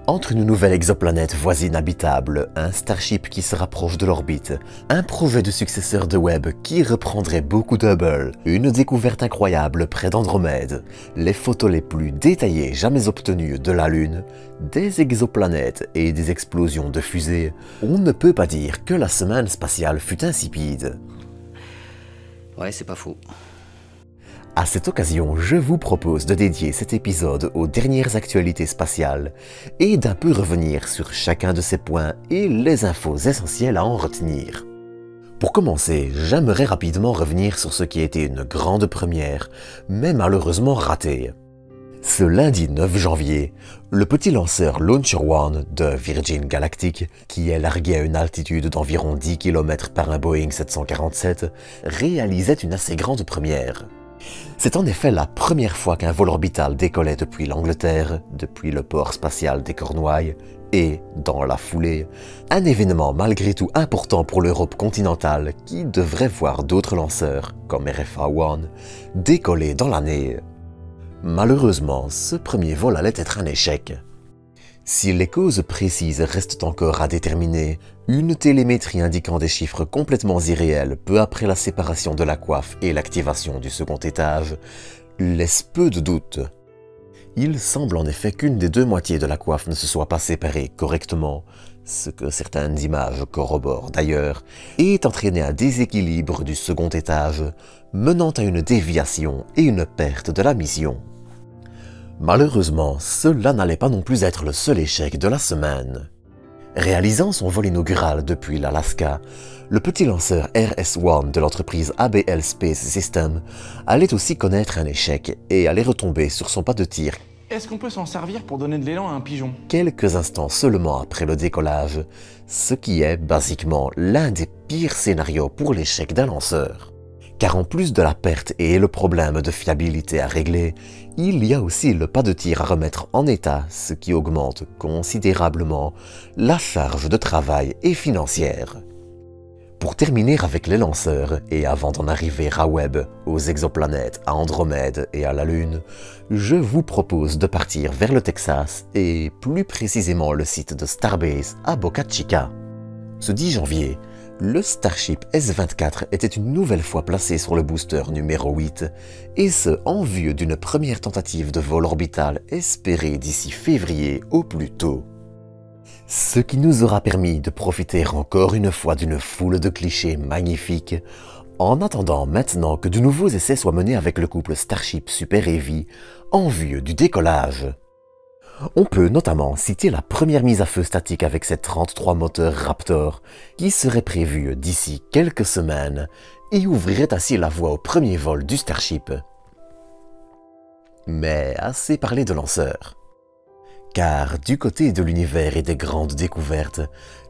Entre une nouvelle exoplanète voisine habitable, un Starship qui se rapproche de l'orbite, un projet de successeur de Webb qui reprendrait beaucoup d'Hubble, une découverte incroyable près d'Andromède, les photos les plus détaillées jamais obtenues de la Lune, des exoplanètes et des explosions de fusées, on ne peut pas dire que la semaine spatiale fut insipide. Ouais, c'est pas faux. À cette occasion, je vous propose de dédier cet épisode aux dernières actualités spatiales et d'un peu revenir sur chacun de ces points et les infos essentielles à en retenir. Pour commencer, j'aimerais rapidement revenir sur ce qui a été une grande première, mais malheureusement ratée. Ce lundi 9 janvier, le petit lanceur Launcher One de Virgin Galactic, qui est largué à une altitude d'environ 10 km par un Boeing 747, réalisait une assez grande première. C'est en effet la première fois qu'un vol orbital décollait depuis l'Angleterre, depuis le port spatial des Cornouailles, et, dans la foulée, un événement malgré tout important pour l'Europe continentale qui devrait voir d'autres lanceurs, comme RFA One, décoller dans l'année. Malheureusement, ce premier vol allait être un échec. Si les causes précises restent encore à déterminer, une télémétrie indiquant des chiffres complètement irréels peu après la séparation de la coiffe et l'activation du second étage laisse peu de doutes. Il semble en effet qu'une des deux moitiés de la coiffe ne se soit pas séparée correctement, ce que certaines images corroborent d'ailleurs, et ait entraîné un déséquilibre du second étage, menant à une déviation et une perte de la mission. Malheureusement, cela n'allait pas non plus être le seul échec de la semaine. Réalisant son vol inaugural depuis l'Alaska, le petit lanceur RS-1 de l'entreprise ABL Space System allait aussi connaître un échec et allait retomber sur son pas de tir. Est-ce qu'on peut s'en servir pour donner de l'élan à un pigeon? Quelques instants seulement après le décollage, ce qui est basiquement l'un des pires scénarios pour l'échec d'un lanceur. Car en plus de la perte et le problème de fiabilité à régler, il y a aussi le pas de tir à remettre en état, ce qui augmente considérablement la charge de travail et financière. Pour terminer avec les lanceurs, et avant d'en arriver à Webb, aux exoplanètes, à Andromède et à la Lune, je vous propose de partir vers le Texas et plus précisément le site de Starbase à Boca Chica. Ce 10 janvier, le Starship S-24 était une nouvelle fois placé sur le booster numéro 8, et ce en vue d'une première tentative de vol orbital espérée d'ici février au plus tôt. Ce qui nous aura permis de profiter encore une fois d'une foule de clichés magnifiques, en attendant maintenant que de nouveaux essais soient menés avec le couple Starship Super Heavy en vue du décollage. On peut notamment citer la première mise à feu statique avec ses 33 moteurs Raptor qui serait prévue d'ici quelques semaines et ouvrirait ainsi la voie au premier vol du Starship. Mais assez parlé de lanceurs. Car du côté de l'univers et des grandes découvertes,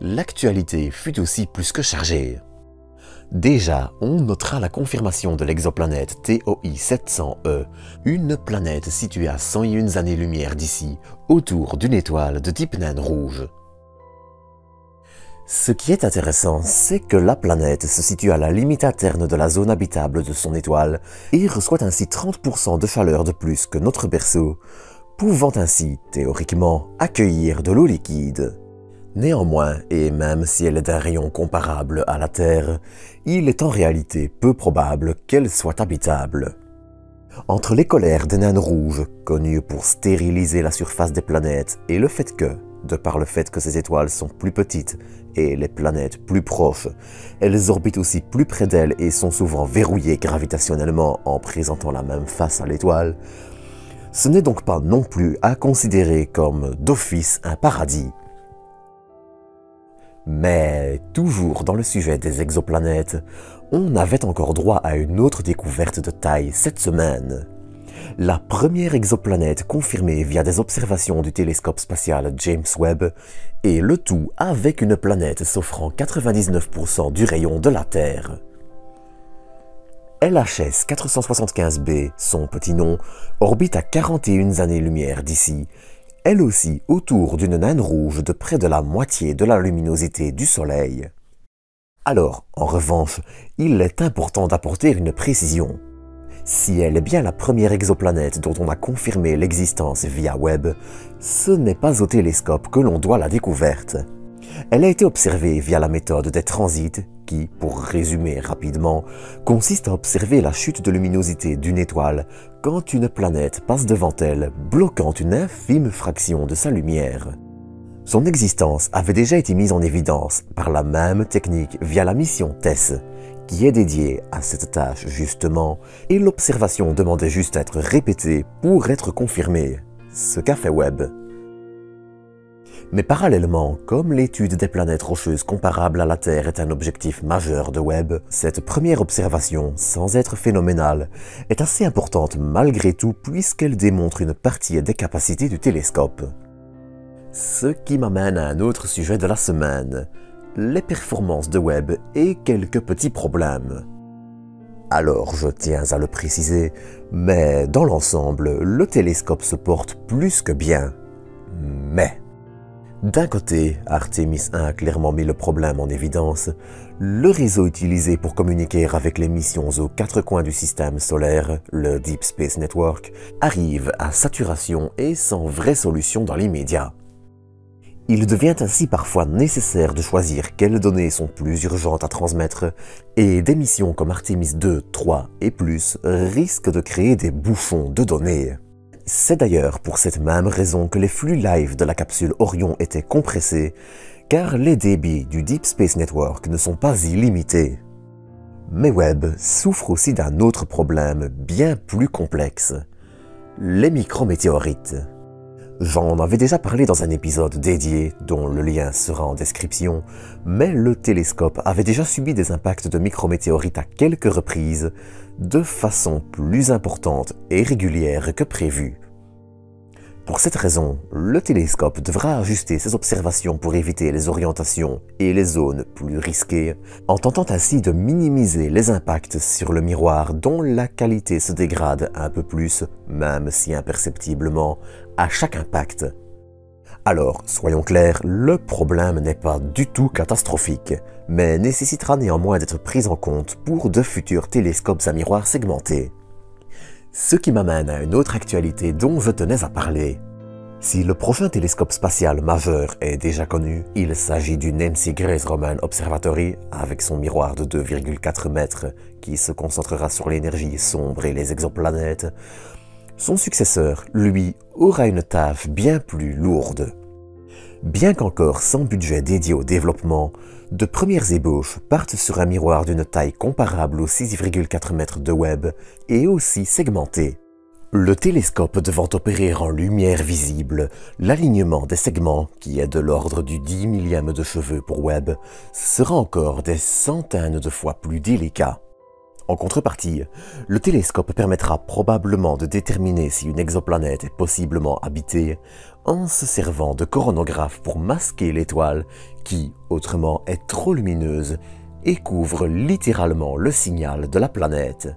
l'actualité fut aussi plus que chargée. Déjà, on notera la confirmation de l'exoplanète TOI 700e, une planète située à 101 années-lumière d'ici, autour d'une étoile de type naine rouge. Ce qui est intéressant, c'est que la planète se situe à la limite interne de la zone habitable de son étoile et reçoit ainsi 30% de chaleur de plus que notre berceau, pouvant ainsi, théoriquement, accueillir de l'eau liquide. Néanmoins, et même si elle est d'un rayon comparable à la Terre, il est en réalité peu probable qu'elle soit habitable. Entre les colères des naines rouges, connues pour stériliser la surface des planètes, et le fait que, de par le fait que ces étoiles sont plus petites et les planètes plus proches, elles orbitent aussi plus près d'elles et sont souvent verrouillées gravitationnellement en présentant la même face à l'étoile, ce n'est donc pas non plus à considérer comme d'office un paradis. Mais, toujours dans le sujet des exoplanètes, on avait encore droit à une autre découverte de taille cette semaine. La première exoplanète confirmée via des observations du télescope spatial James Webb, et le tout avec une planète s'offrant 99% du rayon de la Terre. LHS 475b, son petit nom, orbite à 41 années-lumière d'ici, elle aussi autour d'une naine rouge de près de la moitié de la luminosité du Soleil. Alors, en revanche, il est important d'apporter une précision. Si elle est bien la première exoplanète dont on a confirmé l'existence via Webb, ce n'est pas au télescope que l'on doit la découverte. Elle a été observée via la méthode des transits qui, pour résumer rapidement, consiste à observer la chute de luminosité d'une étoile quand une planète passe devant elle, bloquant une infime fraction de sa lumière. Son existence avait déjà été mise en évidence par la même technique via la mission TESS, qui est dédiée à cette tâche justement, et l'observation demandait juste à être répétée pour être confirmée, ce qu'a fait Webb. Mais parallèlement, comme l'étude des planètes rocheuses comparables à la Terre est un objectif majeur de Webb, cette première observation, sans être phénoménale, est assez importante malgré tout puisqu'elle démontre une partie des capacités du télescope. Ce qui m'amène à un autre sujet de la semaine, les performances de Webb et quelques petits problèmes. Alors, je tiens à le préciser, mais dans l'ensemble, le télescope se porte plus que bien. Mais, d'un côté, Artemis 1 a clairement mis le problème en évidence. Le réseau utilisé pour communiquer avec les missions aux quatre coins du système solaire, le Deep Space Network, arrive à saturation et sans vraie solution dans l'immédiat. Il devient ainsi parfois nécessaire de choisir quelles données sont plus urgentes à transmettre, et des missions comme Artemis 2, 3 et plus risquent de créer des bouchons de données. C'est d'ailleurs pour cette même raison que les flux live de la capsule Orion étaient compressés, car les débits du Deep Space Network ne sont pas illimités. Mais Webb souffre aussi d'un autre problème bien plus complexe, les micrométéorites. J'en avais déjà parlé dans un épisode dédié, dont le lien sera en description, mais le télescope avait déjà subi des impacts de micrométéorites à quelques reprises, de façon plus importante et régulière que prévu. Pour cette raison, le télescope devra ajuster ses observations pour éviter les orientations et les zones plus risquées, en tentant ainsi de minimiser les impacts sur le miroir dont la qualité se dégrade un peu plus, même si imperceptiblement, à chaque impact. Alors, soyons clairs, le problème n'est pas du tout catastrophique, mais nécessitera néanmoins d'être pris en compte pour de futurs télescopes à miroir segmentés. Ce qui m'amène à une autre actualité dont je tenais à parler. Si le prochain télescope spatial majeur est déjà connu, il s'agit du Nancy Grace Roman Observatory avec son miroir de 2,4 mètres qui se concentrera sur l'énergie sombre et les exoplanètes. Son successeur, lui, aura une tâche bien plus lourde. Bien qu'encore sans budget dédié au développement, de premières ébauches partent sur un miroir d'une taille comparable aux 6,4 mètres de Webb et aussi segmenté. Le télescope devant opérer en lumière visible, l'alignement des segments, qui est de l'ordre du 10 millième de cheveu pour Webb, sera encore des centaines de fois plus délicat. En contrepartie, le télescope permettra probablement de déterminer si une exoplanète est possiblement habitée en se servant de coronographes pour masquer l'étoile qui, autrement, est trop lumineuse et couvre littéralement le signal de la planète.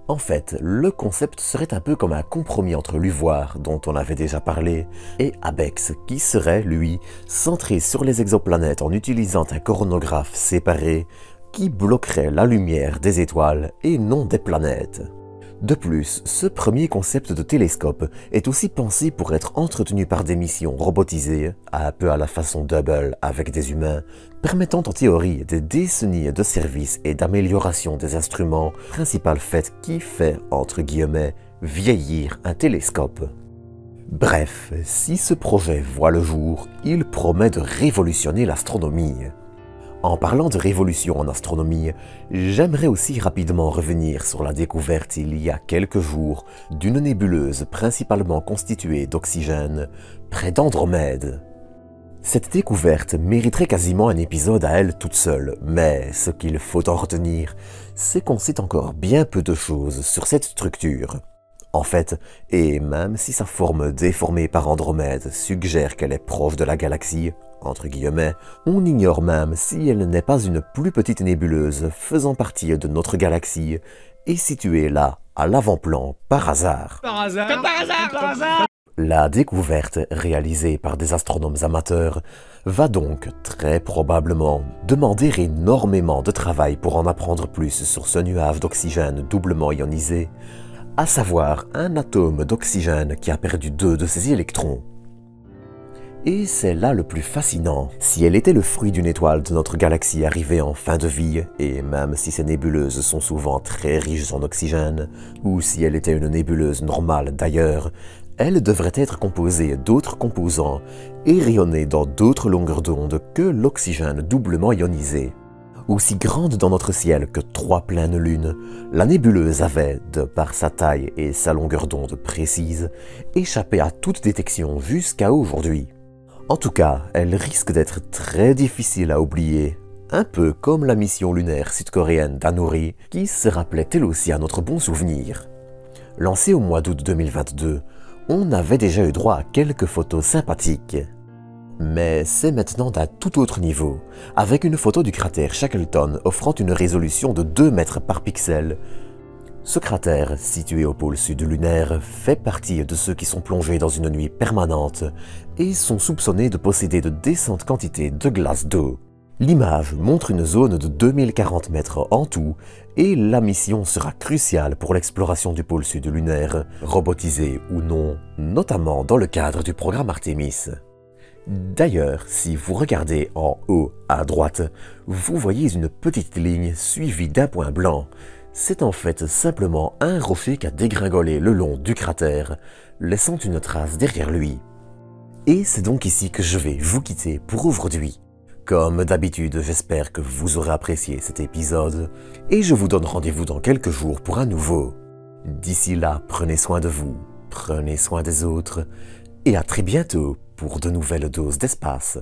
En fait, le concept serait un peu comme un compromis entre l'UVOIR, dont on avait déjà parlé, et ABEX, qui serait, lui, centré sur les exoplanètes en utilisant un coronographe séparé qui bloquerait la lumière des étoiles et non des planètes. De plus, ce premier concept de télescope est aussi pensé pour être entretenu par des missions robotisées, un peu à la façon Hubble avec des humains, permettant en théorie des décennies de service et d'amélioration des instruments, principal fait qui fait, entre guillemets, vieillir un télescope. Bref, si ce projet voit le jour, il promet de révolutionner l'astronomie. En parlant de révolution en astronomie, j'aimerais aussi rapidement revenir sur la découverte il y a quelques jours d'une nébuleuse principalement constituée d'oxygène près d'Andromède. Cette découverte mériterait quasiment un épisode à elle toute seule, mais ce qu'il faut en retenir, c'est qu'on sait encore bien peu de choses sur cette structure. En fait, et même si sa forme déformée par Andromède suggère qu'elle est proche de la galaxie, entre guillemets, on ignore même si elle n'est pas une plus petite nébuleuse faisant partie de notre galaxie et située là, à l'avant-plan, par hasard. Par hasard. Comme par hasard. La découverte, réalisée par des astronomes amateurs, va donc très probablement demander énormément de travail pour en apprendre plus sur ce nuage d'oxygène doublement ionisé, à savoir un atome d'oxygène qui a perdu 2 de ses électrons. Et c'est là le plus fascinant. Si elle était le fruit d'une étoile de notre galaxie arrivée en fin de vie, et même si ces nébuleuses sont souvent très riches en oxygène, ou si elle était une nébuleuse normale d'ailleurs, elle devrait être composée d'autres composants et rayonner dans d'autres longueurs d'onde que l'oxygène doublement ionisé. Aussi grande dans notre ciel que 3 pleines lunes, la nébuleuse avait, de par sa taille et sa longueur d'onde précise, échappé à toute détection jusqu'à aujourd'hui. En tout cas, elle risque d'être très difficile à oublier, un peu comme la mission lunaire sud-coréenne d'Hanori, qui se rappelait elle aussi à notre bon souvenir. Lancée au mois d'août 2022, on avait déjà eu droit à quelques photos sympathiques. Mais c'est maintenant d'un tout autre niveau, avec une photo du cratère Shackleton offrant une résolution de 2 mètres par pixel. Ce cratère, situé au pôle sud lunaire, fait partie de ceux qui sont plongés dans une nuit permanente et sont soupçonnés de posséder de décentes quantités de glace d'eau. L'image montre une zone de 2040 mètres en tout et la mission sera cruciale pour l'exploration du pôle sud lunaire, robotisé ou non, notamment dans le cadre du programme Artemis. D'ailleurs, si vous regardez en haut à droite, vous voyez une petite ligne suivie d'un point blanc. C'est en fait simplement un rocher qui a dégringolé le long du cratère, laissant une trace derrière lui. Et c'est donc ici que je vais vous quitter pour aujourd'hui. Comme d'habitude, j'espère que vous aurez apprécié cet épisode, et je vous donne rendez-vous dans quelques jours pour un nouveau. D'ici là, prenez soin de vous, prenez soin des autres, et à très bientôt pour de nouvelles doses d'espace.